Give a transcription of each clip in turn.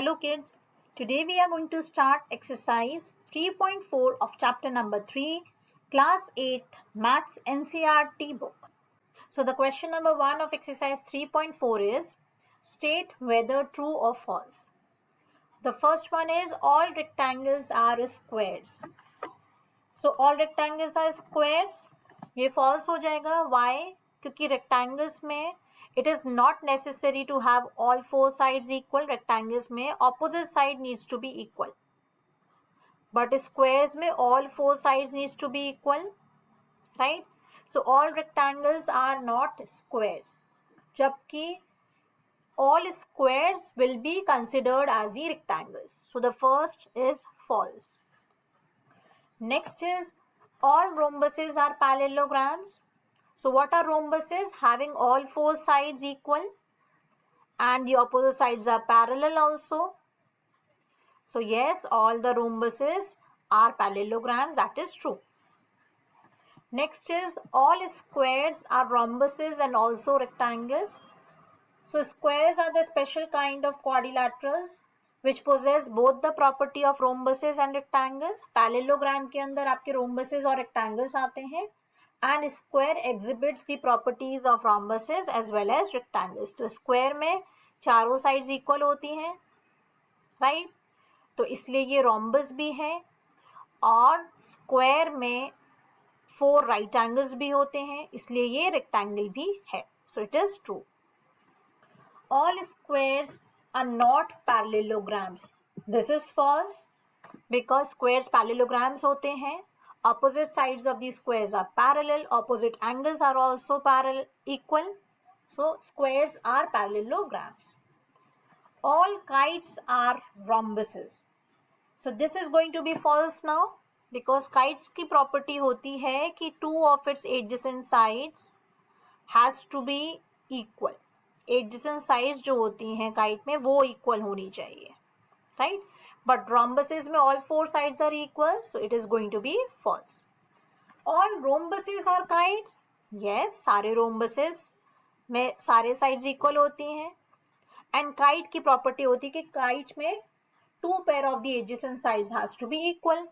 Hello kids, today we are going to start exercise 3.4 of chapter number 3, class 8th maths NCERT book. So the question number 1 of exercise 3.4 is state whether true or false. The first one is all rectangles are squares. So all rectangles are squares. ये false हो जाएगा. Why? क्योंकि rectangles में it is not necessary to have all four sides equal. Rectangles में opposite side needs to be equal. But squares में all four sides needs to be equal. Right? So all rectangles are not squares. जबकि all squares will be considered as the rectangles. So the first is false. Next is all rhombuses are parallelograms. So what are rhombuses? Having all four sides equal and the opposite sides are parallel also. So yes, all the rhombuses are parallelograms. That is true. Next is all squares are rhombuses and also rectangles. So squares are the special kind of quadrilaterals which possess both the property of rhombuses and rectangles. Parallelogram के अंदर आपके rhombuses और rectangles आते हैं and square exhibits the properties of rhombuses as well as rectangles. तो square में चारों sides equal होती हैं, right? तो इसलिए ये rhombus भी है और square में 4 right angles भी होते हैं, इसलिए ये rectangle भी है. So it is true. All squares are not parallelograms. This is false because squares parallelograms होते हैं. Opposite sides of the squares are parallel. Opposite angles are also parallel equal. So squares are parallelograms. All kites are rhombuses. So this is going to be false now because kites की property होती है कि two of its adjacent sides has to be equal. Adjacent sides जो होती हैं kite में वो equal होनी चाहिए, राइट? बट रोम्बसेस में all four sides are equal, so it is going to be false. All rhombuses are kites. Yes, सारे rhombuses में सारे साइड्स इक्वल होती हैं एंड काइट की प्रॉपर्टी होती है कि काइट में two pair of the adjacent sides has to be equal.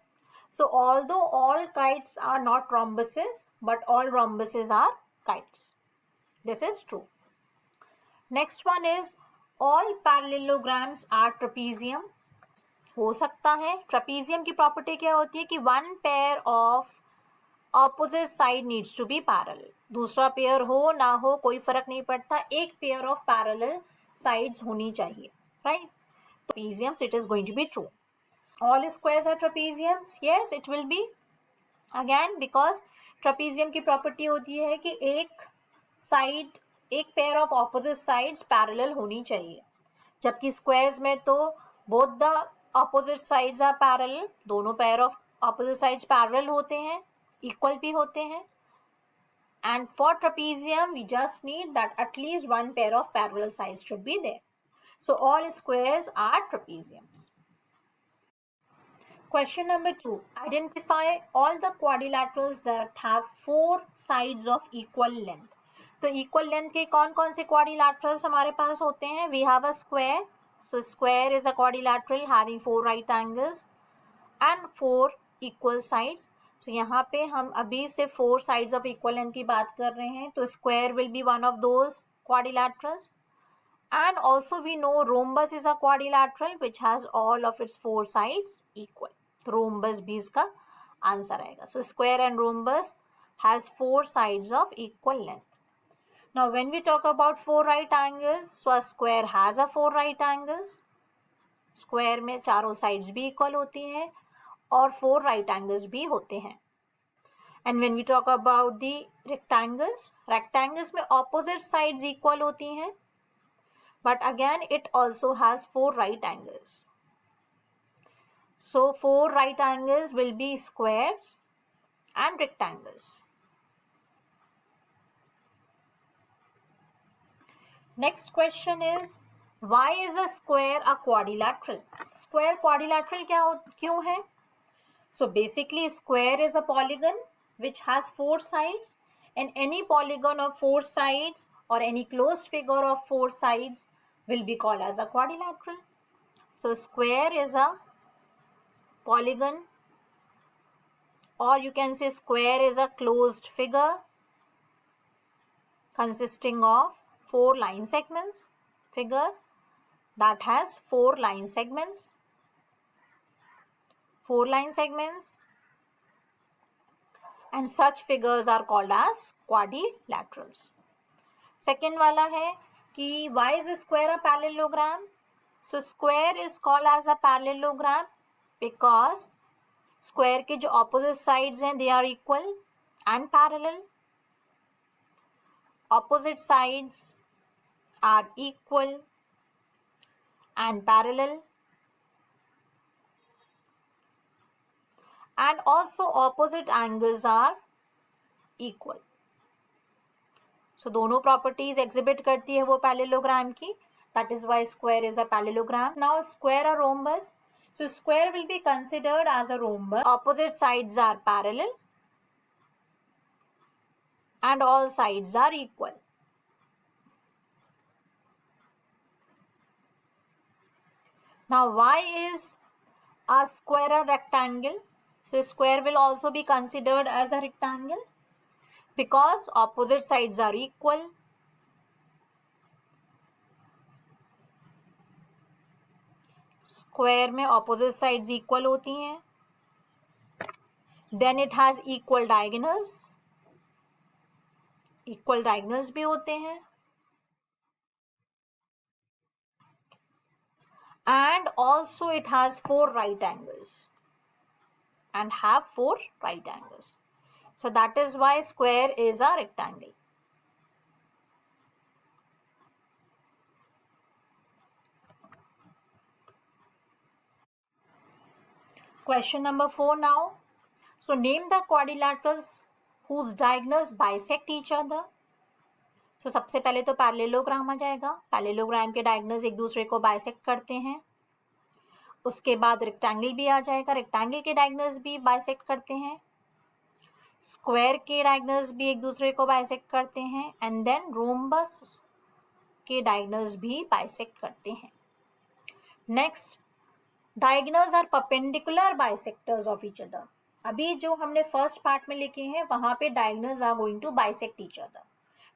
So although all kites are not rhombuses but all rhombuses are kites. This is true. Next one is all parallelograms are trapezium. हो सकता है. Trapezium की property क्या होती है कि one pair of opposite side needs to be parallel. दूसरा pair हो ना हो कोई फर्क नहीं पड़ता, एक पेयर ऑफ पैरेलल साइड्स होनी चाहिए, right? Trapeziums, it is going to be true. All squares are trapeziums. Yes, it will be again because trapezium की प्रॉपर्टी होती है कि एक pair of opposite sides parallel होनी चाहिए, जबकि स्क्वायर्स में तो both the opposite sides are parallel. दोनों pair of opposite sides parallel होते हैं, इक्वल भी होते हैं. And for trapezium we just need that at least one pair of parallel sides should be there. So all squares are trapeziums. Question number 2. Identify all the quadrilaterals that have 4 sides of equal length. तो equal length के कौन कौन से quadrilaterals हमारे पास होते हैं? We have a square. So square is a quadrilateral having 4 right angles and 4 equal sides. So यहाँ पे हम अभी से 4 साइड्स ऑफ इक्वल लेंथ की बात कर रहे हैं, तो square will be one of those quadrilaterals. And also we know rhombus is a quadrilateral which has all of its 4 sides equal. तो रोम्बस भी इसका आंसर आएगा. So square and rhombus has 4 sides of equal length. Now when we talk about 4 right angles, so a square has a 4 right angles. Square में चारों sides भी equal होती हैं और 4 right angles भी होते हैं. And when we talk about the rectangles में opposite sides equal होती हैं, but again it also has 4 right angles. So 4 right angles will be squares and rectangles. Next question is why is a square a quadrilateral? Square quadrilateral क्यों है? So basically square is a polygon which has 4 sides and any polygon of 4 sides or any closed figure of 4 sides will be called as a quadrilateral. So square is a polygon, or you can say square is a closed figure consisting of 4 line segments. Figure that has 4 line segments. 4 line segments, and such figures are called as quadrilaterals. Second वाला है कि why is square a parallelogram? So square is called as a parallelogram because square के जो opposite sides हैं they are equal and parallel. Opposite sides are equal and parallel, and also opposite angles are equal. So दोनों properties exhibit करती है वो parallelogram की. That is why square is a parallelogram. Now square or rhombus. So square will be considered as a rhombus. Opposite sides are parallel and all sides are equal. Now why is a square a rectangle? So square will also be considered as a rectangle because opposite sides are equal. Square में opposite sides equal होती हैं. Then it has equal diagonals. Equal diagonals भी होते हैं. And also it has 4 right angles. And have 4 right angles. So that is why square is a rectangle. Question number 4 now. So name the quadrilaterals whose diagonals bisect each other. So सबसे पहले तो parallelogram आ जाएगा. Parallelogram के diagonals एक दूसरे को bisect करते हैं. उसके बाद रेक्टेंगल भी आ जाएगा. रेक्टेंगल के डायगोनल्स भी बाइसेक्ट करते हैं. स्क्वायर के डायगोनल्स भी एक दूसरे को बाइसेक्ट करते हैं. एंड देन रोम्बस के डायगोनल्स भी बाइसेक्ट करते हैं. Next, diagonals are perpendicular bisectors of each other. अभी जो हमने फर्स्ट पार्ट में लिखे हैं वहां पे diagonals are going to bisect each other.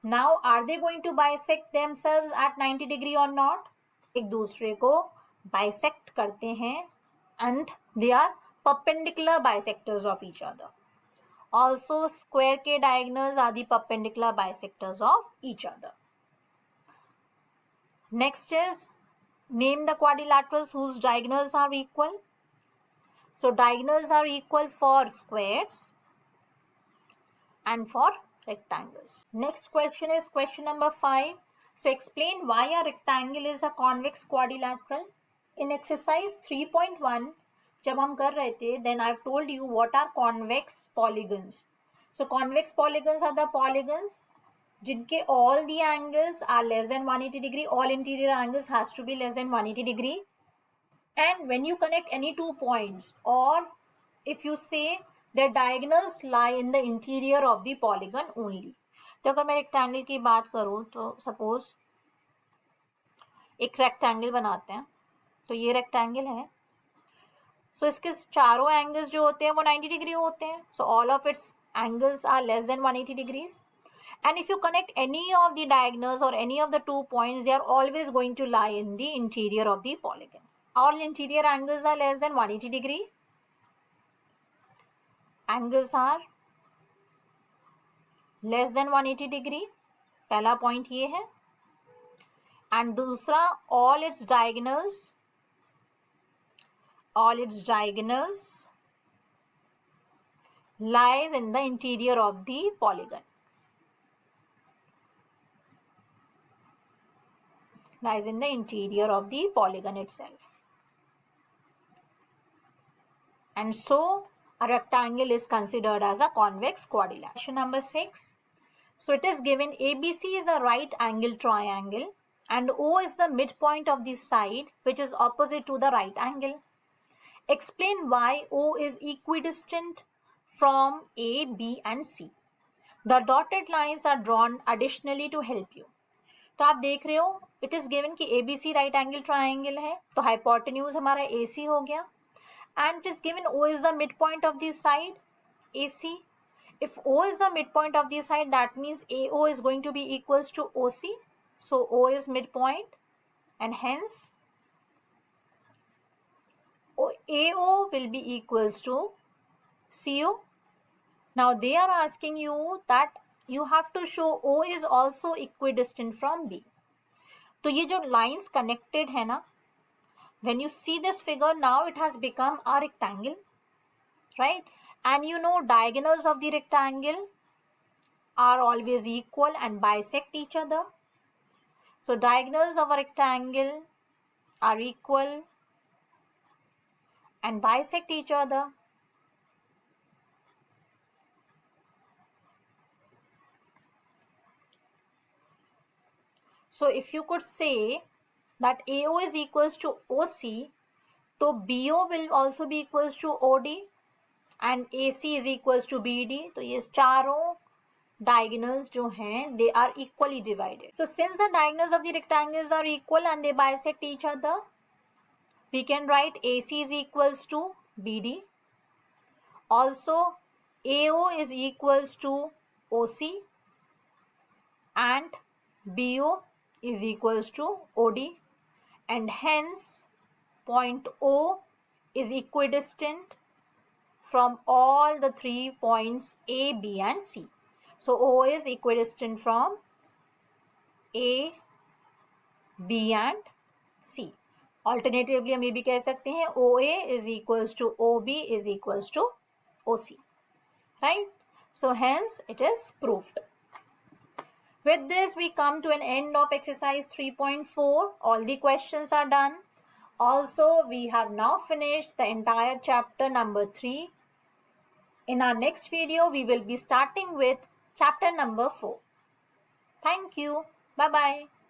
Now are they going to bisect themselves at 90 degree or not? एक दूसरे को बाइसेक्ट करते हैं and they are perpendicular bisectors of each other. Also square के diagonals are the perpendicular bisectors of each other. Next is name the quadrilaterals whose diagonals are equal. So diagonals are equal for squares and for rectangles. Next question is question number 5. So explain why a rectangle is a convex quadrilateral. In exercise 3.1 जब हम कर रहे थे then I've told you what are convex polygons. So convex polygons are the polygons जिनके all the angles are less than 180 degree. All interior angles has to be less than 180 degree. And when you connect any 2 points, or if you say their diagonals lie in the interior of the polygon only. तो अगर मैं rectangle की बात करूँ तो suppose एक rectangle बनाते हैं. तो ये रेक्टेंगल है. सो इसके चारों एंगल्स जो होते हैं वो 90 डिग्री होते हैं. So all of its angles are less than 180 degrees. And if you connect any of the diagonals or any of the 2 points, they are always going to lie in the interior of the polygon. All interior angles are less than 180 degree. Angles are less than 180 degree. पहला point ये है. And दूसरा, all its diagonals lies in the interior of the polygon. Lies in the interior of the polygon itself. And so a rectangle is considered as a convex quadrilateral. Question number 6. So it is given ABC is a right angle triangle and O is the midpoint of the side which is opposite to the right angle. Explain why O is equidistant from A, B and C. The dotted lines are drawn additionally to help you. तो तो आप देख रहे हो it is given कि ABC right angle triangle है, तो hypotenuse हमारा AC हो गया, and it is given O is the midpoint of the side AC. If O is the midpoint of the side, that means AO is going to be equals to OC. So O is midpoint, and hence AO will be equals to CO. Now they are asking you that you have to show O is also equidistant from B. तो ये जो lines connected है ना, when you see this figure, now it has become a rectangle, right? And you know diagonals of the rectangle are always equal and bisect each other. So diagonals of a rectangle are equal and bisect each other. So if you could say that AO is equals to OC, so BO will also be equals to OD and AC is equals to BD. तो ये चारों diagonals जो हैं they are equally divided. So since the diagonals of the rectangles are equal and they bisect each other, we can write AC is equals to BD. Also AO is equals to OC and BO is equals to OD, and hence point O is equidistant from all the 3 points A, B and C. So O is equidistant from A, B and C. Alternatively हम ये भी कह सकते हैं OA is equals to OB is equals to OC, right? So hence it is proved. With this we come to an end of exercise 3.4. All the questions are done. Also we have now finished the entire chapter number 3. In our next video we will be starting with chapter number 4. Thank you. Bye bye.